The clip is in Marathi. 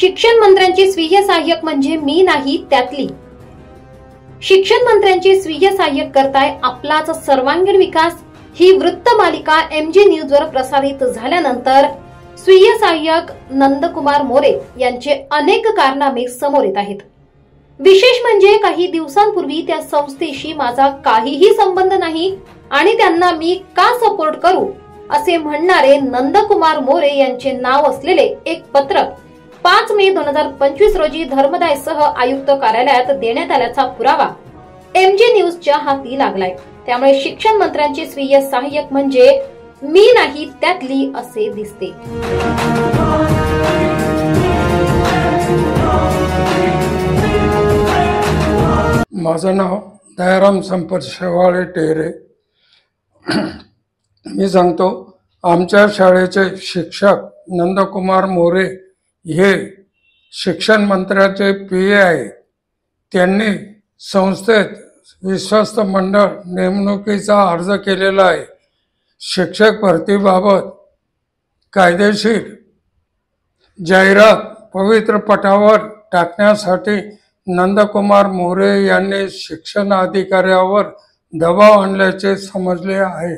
शिक्षण मंत्र्यांची स्वीय सहाय्यक म्हणजे मी नाही त्यातली। शिक्षण मंत्र्यांची स्वीय सहाय्यक करताय आपलाच सर्वांगीण विकास ही वृत्त मालिका MG न्यूज वर प्रसारित झाल्यानंतर स्वीय सहाय्यक नंदकुमार मोरे यांचे अनेक कारनामे समोर येत आहेत। विशेष म्हणजे काही दिवसांपूर्वी त्या संस्थेशी माझा काहीही संबंध नाही आणि त्यांना मी का सपोर्ट करू असे म्हणणारे नंदकुमार मोरे यांचे नाव असलेले एक पत्रक 5 मे 2025 रोजी धर्मदायसह आयुक्त कार्यालयात देण्यात आल्याचा पुरावा MG न्यूजच्या हाती लागलाय। त्यामुळे शिक्षण मंत्र्यांची स्वीय सहाय्यक म्हणजे मी नाही त्यातली असे दिसते। माझं नाव दयाराम संपत शेवाळे टेरे। मी सांगतो, आमच्या शाळेचे शिक्षक नंदकुमार मोरे हे शिक्षण मंत्र्याचे PA आहेत। त्यांनी संस्थेत विश्वस्त मंडळ नेमणुकीचा अर्ज केलेला आहे। शिक्षक भरतीबाबत कायदेशीर जाहिरात पवित्र पटावर टाकण्यासाठी नंदकुमार मोरे यांनी शिक्षण अधिकाऱ्यावर दबाव आणल्याचे समजले आहे।